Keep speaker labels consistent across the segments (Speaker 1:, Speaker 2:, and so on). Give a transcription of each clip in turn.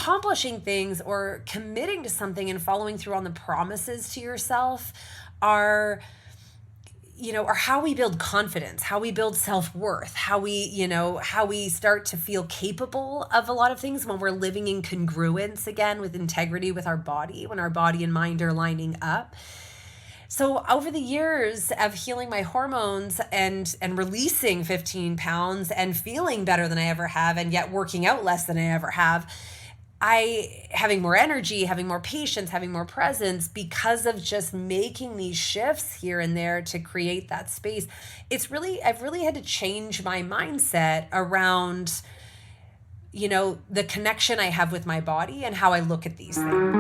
Speaker 1: accomplishing things or committing to something and following through on the promises to yourself are how we build confidence, how we build self-worth, how we start to feel capable of a lot of things when we're living in congruence again with integrity with our body, when our body and mind are lining up. So over the years of healing my hormones and releasing 15 pounds and feeling better than I ever have, and yet working out less than I ever have, having more energy, having more patience, having more presence because of just making these shifts here and there to create that space. I've really had to change my mindset around, the connection I have with my body and how I look at these things.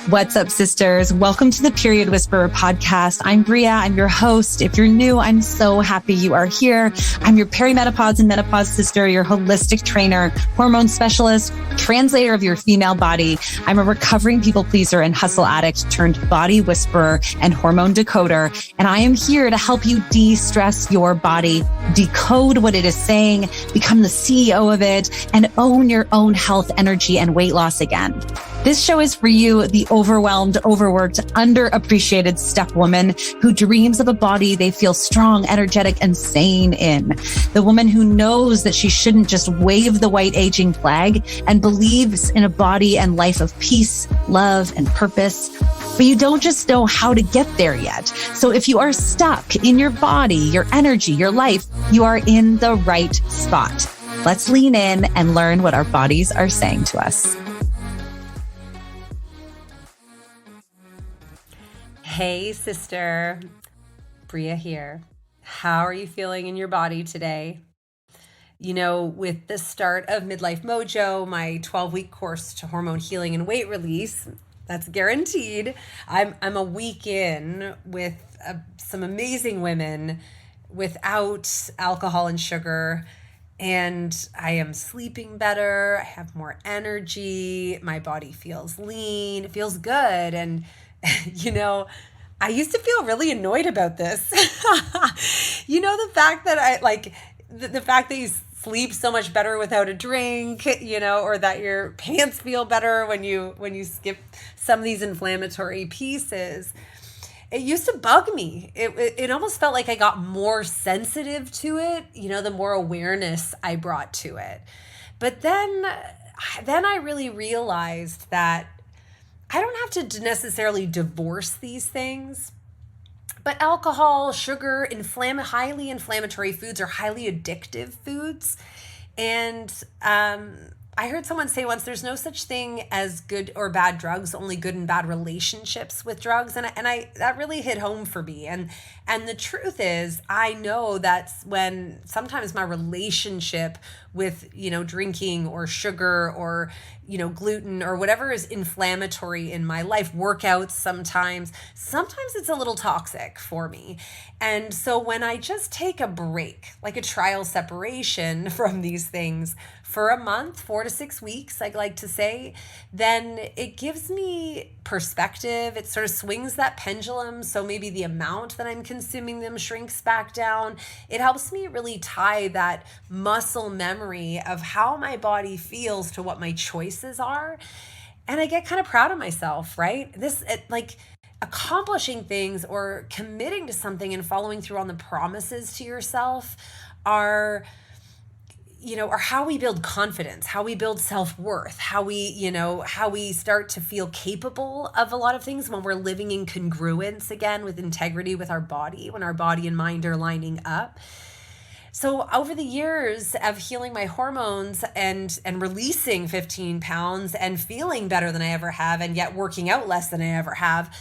Speaker 2: What's up, sisters? Welcome to the Period Whisperer podcast. I'm Bria. I'm your host. If you're new, I'm so happy you are here. I'm your perimenopause and menopause sister, your holistic trainer, hormone specialist, translator of your female body. I'm a recovering people pleaser and hustle addict turned body whisperer and hormone decoder. And I am here to help you de-stress your body, decode what it is saying, become the CEO of it, and own your own health, energy, and weight loss again. This show is for you, the overwhelmed, overworked, underappreciated step woman who dreams of a body they feel strong, energetic, and sane in. The woman who knows that she shouldn't just wave the white aging flag and believes in a body and life of peace, love, and purpose. But you don't just know how to get there yet. So if you are stuck in your body, your energy, your life, you are in the right spot. Let's lean in and learn what our bodies are saying to us.
Speaker 1: Hey, sister. Bria here. How are you feeling in your body today? With the start of Midlife Mojo, my 12-week course to hormone healing and weight release, that's guaranteed. I'm a week in with some amazing women without alcohol and sugar, and I am sleeping better. I have more energy. My body feels lean. It feels good. And I used to feel really annoyed about this. The fact that the fact that you sleep so much better without a drink, or that your pants feel better when you skip some of these inflammatory pieces. It used to bug me. It almost felt like I got more sensitive to it, the more awareness I brought to it. But then I really realized that I don't have to necessarily divorce these things, but alcohol, sugar, highly inflammatory foods are highly addictive foods. And I heard someone say once, there's no such thing as good or bad drugs, only good and bad relationships with drugs. And that really hit home for me. And the truth is, I know that's when sometimes my relationship with, drinking or sugar or, gluten or whatever is inflammatory in my life, workouts sometimes it's a little toxic for me. And so when I just take a break, like a trial separation from these things for a month, 4 to 6 weeks, I like to say, then it gives me perspective. It sort of swings that pendulum. So maybe the amount that I'm consuming them shrinks back down. It helps me really tie that muscle memory of how my body feels to what my choices are. And I get kind of proud of myself, right? Accomplishing things or committing to something and following through on the promises to yourself are how we build confidence, how we build self-worth, how we start to feel capable of a lot of things when we're living in congruence again with integrity with our body, when our body and mind are lining up. So over the years of healing my hormones and releasing 15 pounds and feeling better than I ever have, and yet working out less than I ever have,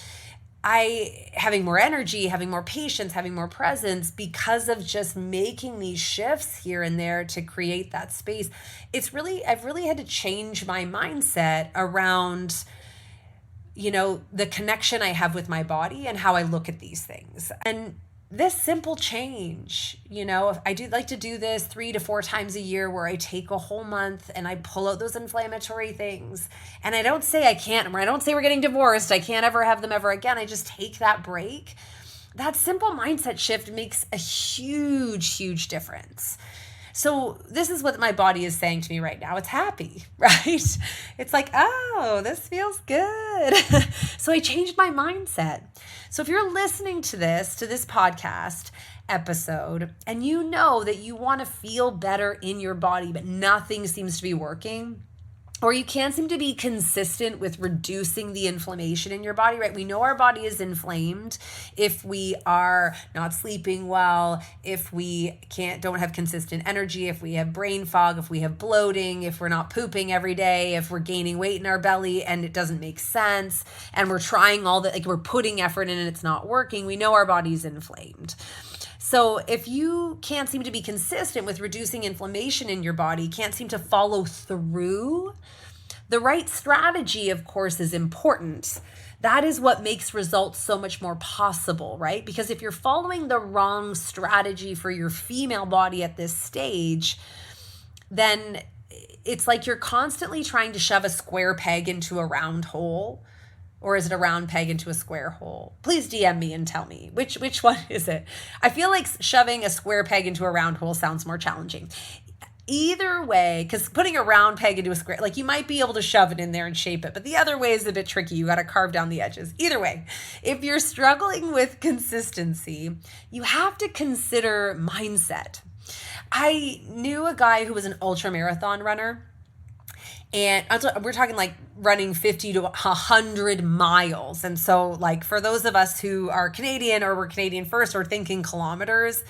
Speaker 1: having more energy, having more patience, having more presence because of just making these shifts here and there to create that space. I've really had to change my mindset around, the connection I have with my body and how I look at these things. And this simple change, I do like to do this 3 to 4 times a year where I take a whole month and I pull out those inflammatory things. And I don't say I can't, or I don't say we're getting divorced, I can't ever have them ever again. I just take that break. That simple mindset shift makes a huge, huge difference. So this is what my body is saying to me right now. It's happy, right? It's like, oh, this feels good. So I changed my mindset. So if you're listening to this podcast episode, and you know that you want to feel better in your body, but nothing seems to be working, or you can't seem to be consistent with reducing the inflammation in your body, right? We know our body is inflamed if we are not sleeping well, if we don't have consistent energy, if we have brain fog, if we have bloating, if we're not pooping every day, if we're gaining weight in our belly and it doesn't make sense, and we're trying we're putting effort in and it's not working. We know our body's inflamed. So if you can't seem to be consistent with reducing inflammation in your body, can't seem to follow through, the right strategy, of course, is important. That is what makes results so much more possible, right? Because if you're following the wrong strategy for your female body at this stage, then it's like you're constantly trying to shove a square peg into a round hole. Or is it a round peg into a square hole? Please DM me and tell me which one is it. I feel like shoving a square peg into a round hole sounds more challenging. Either way, because putting a round peg into a square, like you might be able to shove it in there and shape it, but the other way is a bit tricky. You got to carve down the edges. Either way, if you're struggling with consistency, you have to consider mindset. I knew a guy who was an ultra marathon runner. And we're talking like running 50 to 100 miles. And so like for those of us who are Canadian or we're Canadian first or thinking kilometers,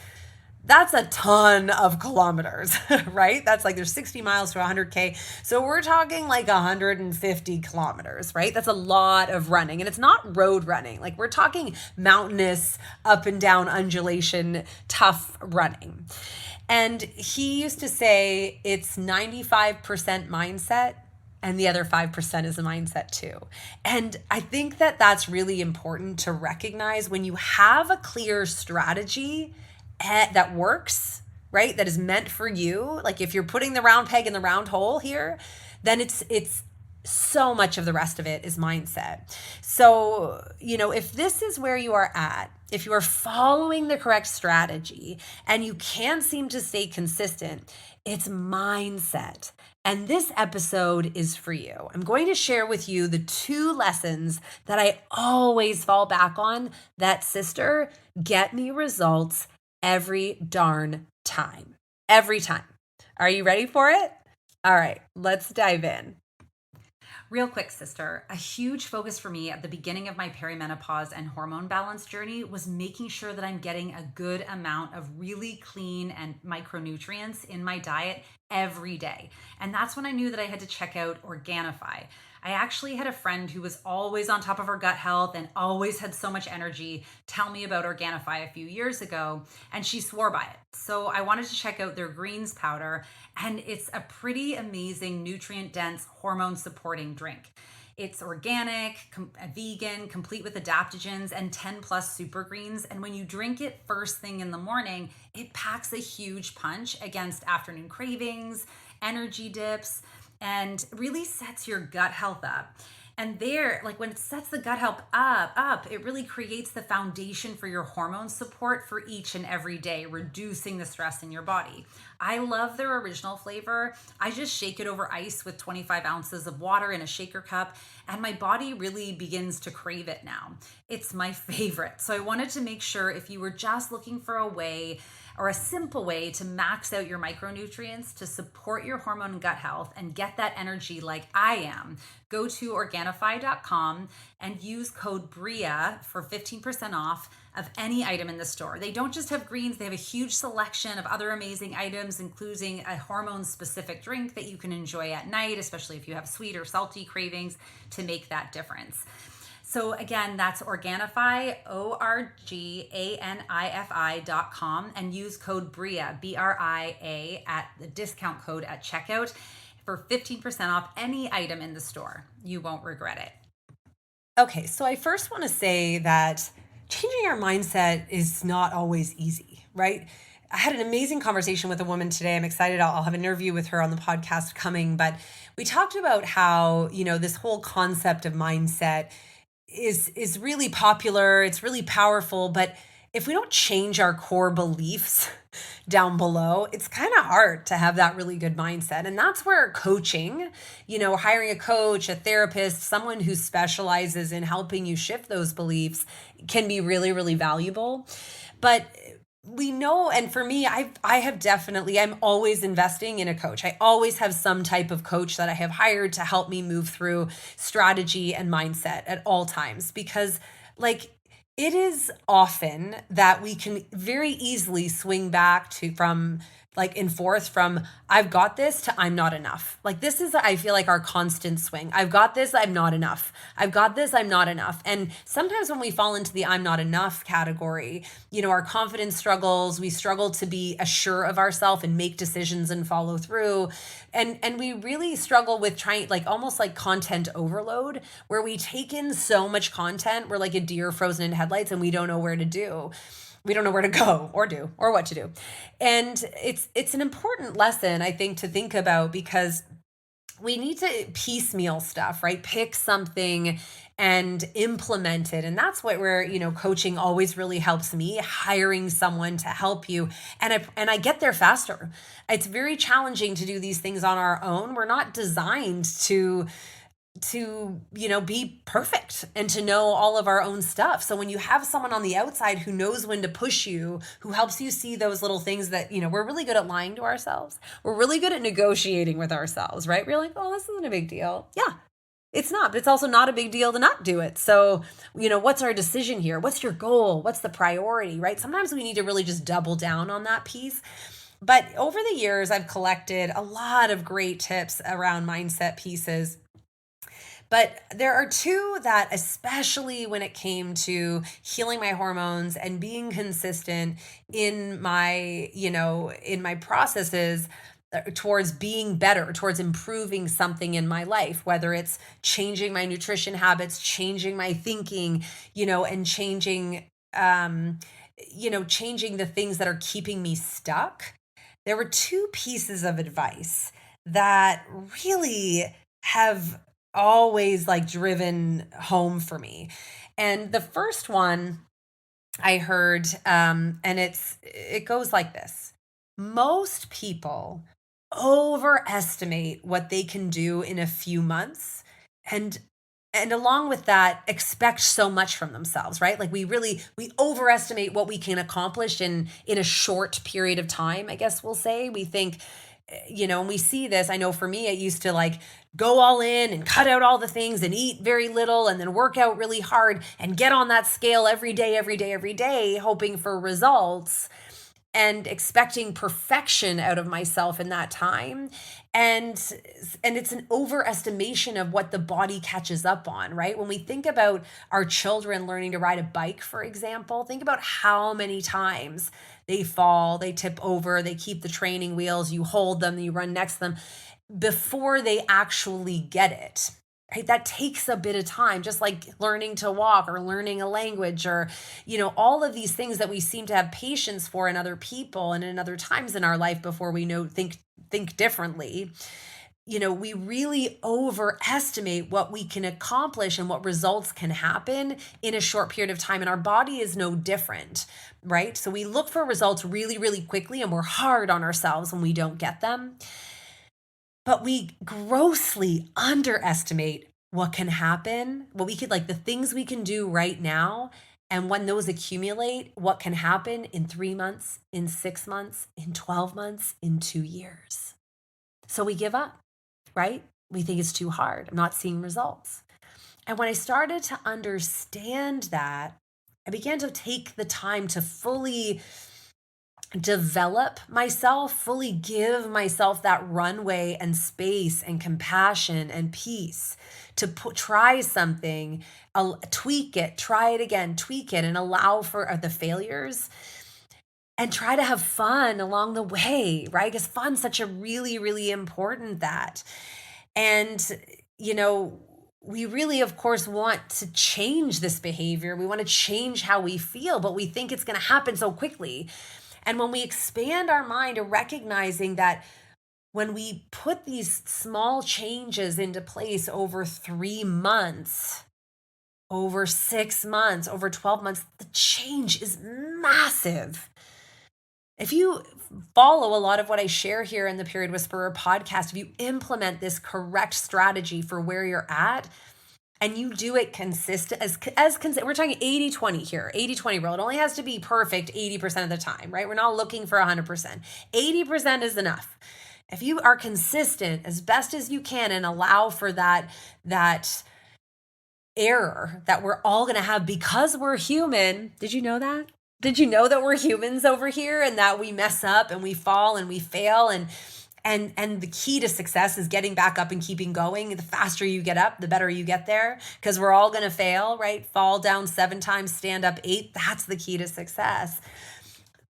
Speaker 1: that's a ton of kilometers, right? That's like there's 60 miles to 100K. So we're talking like 150 kilometers, right? That's a lot of running. And it's not road running. Like we're talking mountainous, up and down undulation, tough running. And he used to say it's 95% mindset and the other 5% is a mindset too. And I think that that's really important to recognize when you have a clear strategy that works, right? That is meant for you. Like if you're putting the round peg in the round hole here, then it's so much of the rest of it is mindset. So, if this is where you are at, if you are following the correct strategy and you can't seem to stay consistent, it's mindset. And this episode is for you. I'm going to share with you the 2 lessons that I always fall back on that, sister, get me results every darn time. Every time. Are you ready for it? All right, let's dive in. Real quick, sister, a huge focus for me at the beginning of my perimenopause and hormone balance journey was making sure that I'm getting a good amount of really clean and micronutrients in my diet every day. And that's when I knew that I had to check out Organifi. I actually had a friend who was always on top of her gut health and always had so much energy tell me about Organifi a few years ago, and she swore by it. So I wanted to check out their greens powder, and it's a pretty amazing nutrient-dense hormone-supporting drink. It's organic, vegan, complete with adaptogens and 10 plus super greens. And when you drink it first thing in the morning, it packs a huge punch against afternoon cravings, energy dips, and really sets your gut health up. And when it sets the gut health up, it really creates the foundation for your hormone support for each and every day, reducing the stress in your body. I love their original flavor. I just shake it over ice with 25 ounces of water in a shaker cup, and my body really begins to crave it now. It's my favorite. So I wanted to make sure if you were just looking for a way or a simple way to max out your micronutrients to support your hormone and gut health and get that energy like I am, go to Organifi.com and use code BRIA for 15% off of any item in the store. They don't just have greens, they have a huge selection of other amazing items, including a hormone-specific drink that you can enjoy at night, especially if you have sweet or salty cravings, to make that difference. So again, that's Organifi, ORGANIFI.com, and use code BRIA, BRIA, at the discount code at checkout for 15% off any item in the store. You won't regret it. Okay, so I first want to say that changing our mindset is not always easy, right? I had an amazing conversation with a woman today. I'm excited. I'll have an interview with her on the podcast coming, but we talked about how, this whole concept of mindset is really popular. It's really powerful, but if we don't change our core beliefs, down below, it's kind of hard to have that really good mindset. And that's where coaching, hiring a coach, a therapist, someone who specializes in helping you shift those beliefs can be really, really valuable. But we know, and for me, I have definitely, I'm always investing in a coach. I always have some type of coach that I have hired to help me move through strategy and mindset at all times, because like it is often that we can very easily swing back to from like and forth from I've got this to I'm not enough. Like this is, I feel like, our constant swing. I've got this, I'm not enough. I've got this, I'm not enough. And sometimes when we fall into the I'm not enough category, our confidence struggles, we struggle to be assured of ourselves and make decisions and follow through. And we really struggle with trying, like almost like content overload, where we take in so much content, we're like a deer frozen in headlights and we don't know where to do. We don't know where to go or do or what to do. And it's an important lesson, I think, to think about, because we need to piecemeal stuff, right? Pick something and implement it. And that's where, coaching always really helps me, hiring someone to help you. And I get there faster. It's very challenging to do these things on our own. We're not designed to be perfect and to know all of our own stuff. So when you have someone on the outside who knows when to push you, who helps you see those little things that, we're really good at lying to ourselves. We're really good at negotiating with ourselves, right? We're like, oh, this isn't a big deal. Yeah, it's not, but it's also not a big deal to not do it. So, what's our decision here? What's your goal? What's the priority, right? Sometimes we need to really just double down on that piece. But over the years, I've collected a lot of great tips around mindset pieces. But there are two that, especially when it came to healing my hormones and being consistent in my processes towards being better, towards improving something in my life, whether it's changing my nutrition habits, changing my thinking, and changing the things that are keeping me stuck. There were two pieces of advice that really have always like driven home for me. And the first one I heard, and it goes like this: most people overestimate what they can do in a few months, and along with that, expect so much from themselves, right? Like we overestimate what we can accomplish in a short period of time, I guess we'll say. We think, and we see this. I know for me, I used to like go all in and cut out all the things and eat very little and then work out really hard and get on that scale every day, hoping for results and expecting perfection out of myself in that time. And it's an overestimation of what the body catches up on, right? When we think about our children learning to ride a bike, for example, think about how many times they fall, they tip over, they keep the training wheels, you hold them, you run next to them before they actually get it. Right? That takes a bit of time, just like learning to walk or learning a language or, all of these things that we seem to have patience for in other people and in other times in our life before we think differently. We really overestimate what we can accomplish and what results can happen in a short period of time. And our body is no different, right? So we look for results really, really quickly, and we're hard on ourselves when we don't get them. But we grossly underestimate what can happen, the things we can do right now. And when those accumulate, what can happen in 3 months, in 6 months, in 12 months, in 2 years. So we give up, right? We think it's too hard. I'm not seeing results. And when I started to understand that, I began to take the time to fully develop myself, fully give myself that runway and space and compassion and peace to try something, tweak it, try it again, tweak it, and allow for the failures and try to have fun along the way, right? Because fun's such a really, really important that. And, we really, of course, want to change this behavior. We want to change how we feel, but we think it's going to happen so quickly. And when we expand our mind to recognizing that when we put these small changes into place over 3 months, over 6 months, over 12 months, the change is massive. If you follow a lot of what I share here in the Period Whisperer podcast, if you implement this correct strategy for where you're at, and you do it consistent we're talking 80-20 here, 80-20 rule. It only has to be perfect 80% of the time, right? We're not looking for 100%. 80% is enough. If you are consistent as best as you can and allow for that error that we're all going to have because we're human. Did you know that? Did you know that we're humans over here and that we mess up and we fall and we fail, and the key to success is getting back up and keeping going. The faster you get up, the better you get there, because we're all going to fail, right? Fall down 7 times, stand up 8. That's the key to success.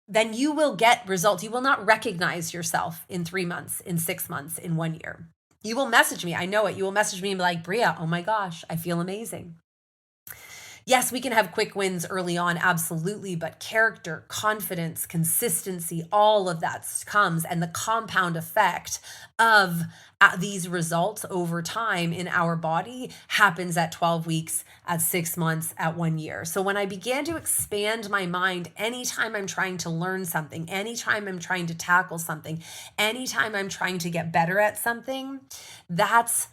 Speaker 1: Then you will get results. You will not recognize yourself in 3 months, in 6 months, in 1 year. You will message me. I know it. You will message me and be like, Bria, oh my gosh, I feel amazing. Yes, we can have quick wins early on, absolutely, but character, confidence, consistency, all of that comes, and the compound effect of these results over time in our body happens at 12 weeks, at 6 months, at 1 year. So when I began to expand my mind, anytime I'm trying to learn something, anytime I'm trying to tackle something, anytime I'm trying to get better at something, that's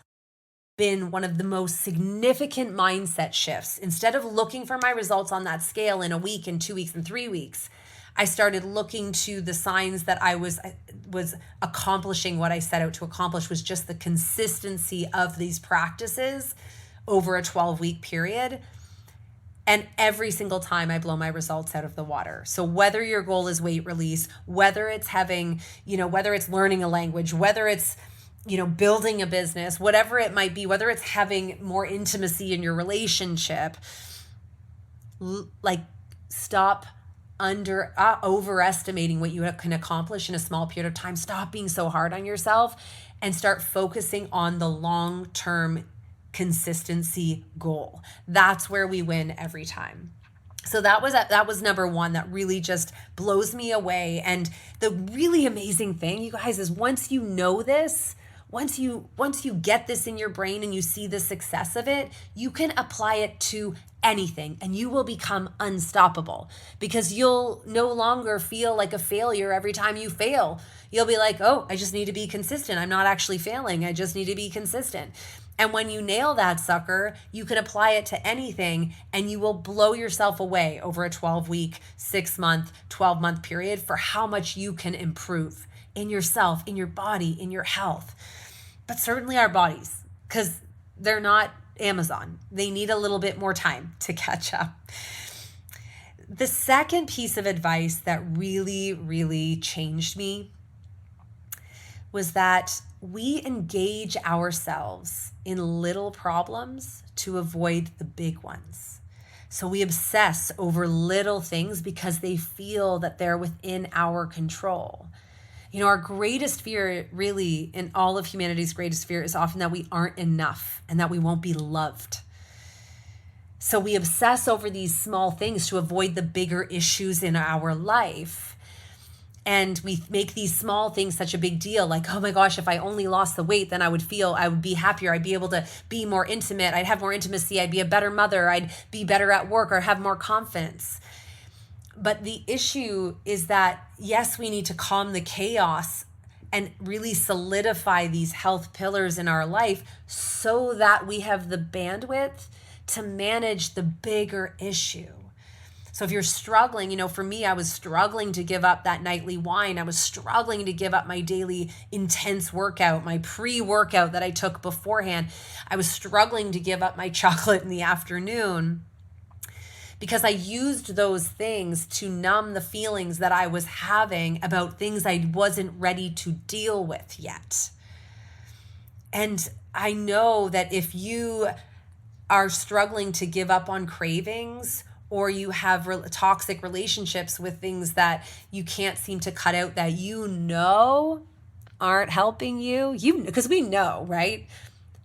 Speaker 1: been one of the most significant mindset shifts. Instead of looking for my results on that scale in a week and 2 weeks and 3 weeks, I started looking to the signs that I was accomplishing what I set out to accomplish, was just the consistency of these practices over a 12-week period. And every single time I blow my results out of the water. So whether your goal is weight release, whether it's having, whether it's learning a language, whether it's building a business, whatever it might be, whether it's having more intimacy in your relationship, stop overestimating what you can accomplish in a small period of time. Stop being so hard on yourself and start focusing on the long-term consistency goal. That's where we win every time. So that was number 1 that really just blows me away. And the really amazing thing, you guys, is once you know this, once you get this in your brain and you see the success of it, you can apply it to anything and you will become unstoppable, because you'll no longer feel like a failure every time you fail. You'll be like, oh, I just need to be consistent. I'm not actually failing. I just need to be consistent. And when you nail that sucker, you can apply it to anything and you will blow yourself away over a 12-week, 6-month, 12-month period for how much you can improve in yourself, in your body, in your health. But certainly our bodies, because they're not Amazon. They need a little bit more time to catch up. The second piece of advice that really, really changed me was that we engage ourselves in little problems to avoid the big ones. So we obsess over little things because they feel that they're within our control. Our greatest fear, really, in all of humanity's greatest fear, is often that we aren't enough and that we won't be loved. So we obsess over these small things to avoid the bigger issues in our life. And we make these small things such a big deal, like, oh my gosh, if I only lost the weight, then I would be happier. I'd be able to be more intimate. I'd have more intimacy. I'd be a better mother. I'd be better at work or have more confidence. But the issue is that, yes, we need to calm the chaos and really solidify these health pillars in our life so that we have the bandwidth to manage the bigger issue. So if you're struggling, for me, I was struggling to give up that nightly wine. I was struggling to give up my daily intense workout, my pre-workout that I took beforehand. I was struggling to give up my chocolate in the afternoon, because I used those things to numb the feelings that I was having about things I wasn't ready to deal with yet. And I know that if you are struggling to give up on cravings, or you have toxic relationships with things that you can't seem to cut out that aren't helping you, because we know, right?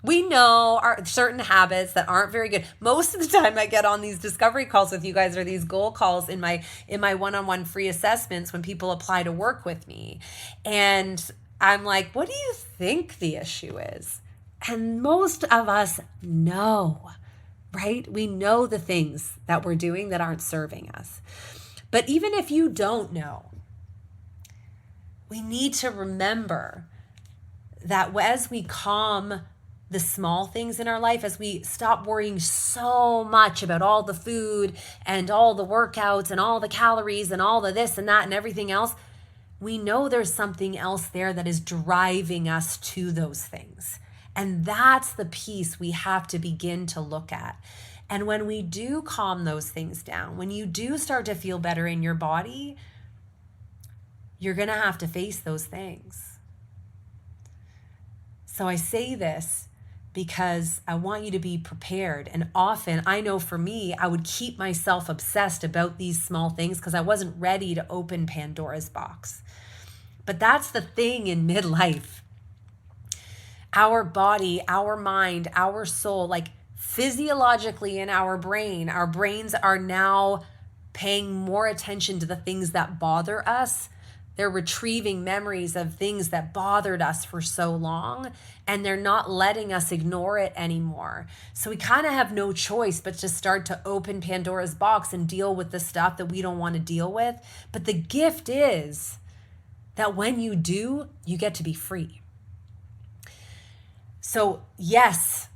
Speaker 1: We know certain habits that aren't very good. Most of the time I get on these discovery calls with you guys, or these goal calls in my one-on-one free assessments when people apply to work with me. And I'm like, what do you think the issue is? And most of us know, right? We know the things that we're doing that aren't serving us. But even if you don't know, we need to remember that as we calm the small things in our life, as we stop worrying so much about all the food and all the workouts and all the calories and all the this and that and everything else, we know there's something else there that is driving us to those things. And that's the piece we have to begin to look at. And when we do calm those things down, when you do start to feel better in your body, you're going to have to face those things. So I say this because I want you to be prepared. And often, I know for me, I would keep myself obsessed about these small things because I wasn't ready to open Pandora's box. But that's the thing in midlife. Our body, our mind, our soul, like physiologically in our brains are now paying more attention to the things that bother us. They're retrieving memories of things that bothered us for so long, and they're not letting us ignore it anymore. So we kind of have no choice but to start to open Pandora's box and deal with the stuff that we don't want to deal with. But the gift is that when you do, you get to be free. So yes,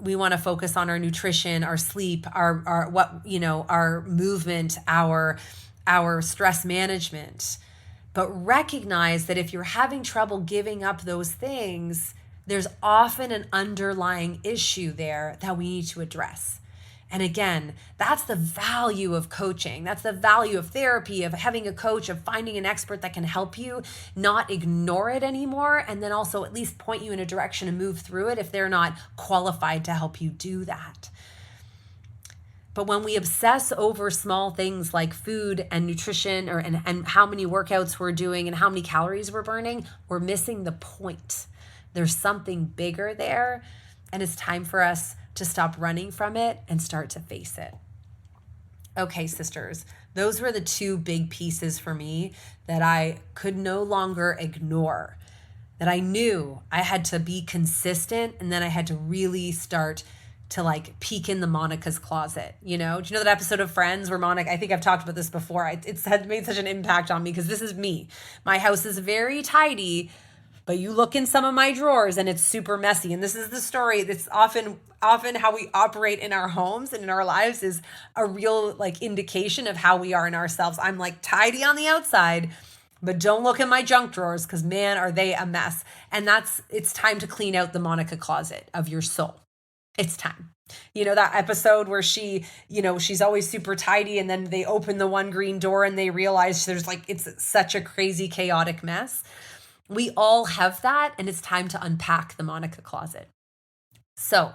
Speaker 1: we want to focus on our nutrition, our sleep, our movement, our stress management. But recognize that if you're having trouble giving up those things, there's often an underlying issue there that we need to address. And again, that's the value of coaching. That's the value of therapy, of having a coach, of finding an expert that can help you not ignore it anymore, and then also at least point you in a direction and move through it if they're not qualified to help you do that. But when we obsess over small things like food and nutrition and how many workouts we're doing and how many calories we're burning, we're missing the point. There's something bigger there, and it's time for us to stop running from it and start to face it. Okay, sisters, those were the two big pieces for me that I could no longer ignore, that I knew I had to be consistent, and then I had to really start to like peek in the Monica's closet. Do you know that episode of Friends where Monica, I think I've talked about this before. It's had made such an impact on me because this is me. My house is very tidy, but you look in some of my drawers and it's super messy. And this is the story that's often how we operate in our homes and in our lives is a real like indication of how we are in ourselves. I'm like tidy on the outside, but don't look in my junk drawers because man, are they a mess. And it's time to clean out the Monica closet of your soul. It's time. That episode where she's always super tidy and then they open the one green door and they realize it's such a crazy, chaotic mess. We all have that, and it's time to unpack the Monica closet. So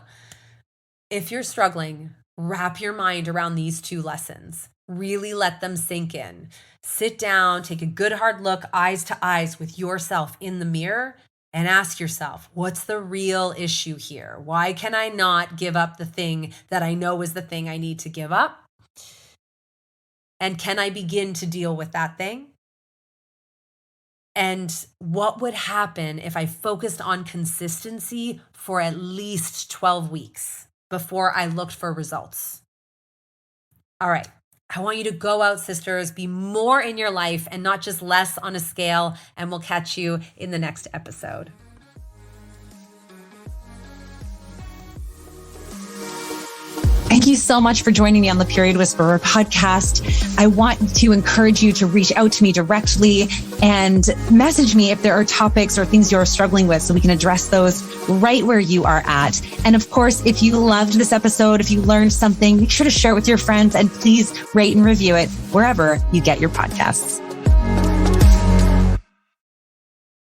Speaker 1: if you're struggling, wrap your mind around these two lessons. Really let them sink in. Sit down, take a good hard look, eyes to eyes with yourself in the mirror, and ask yourself, what's the real issue here? Why can I not give up the thing that I know is the thing I need to give up? And can I begin to deal with that thing? And what would happen if I focused on consistency for at least 12 weeks before I looked for results? All right. I want you to go out, sisters, be more in your life and not just less on a scale, and we'll catch you in the next episode.
Speaker 2: Thank you so much for joining me on the Period Whisperer podcast. I want to encourage you to reach out to me directly and message me if there are topics or things you're struggling with so we can address those right where you are at. And of course, if you loved this episode, if you learned something, make sure to share it with your friends and please rate and review it wherever you get your podcasts.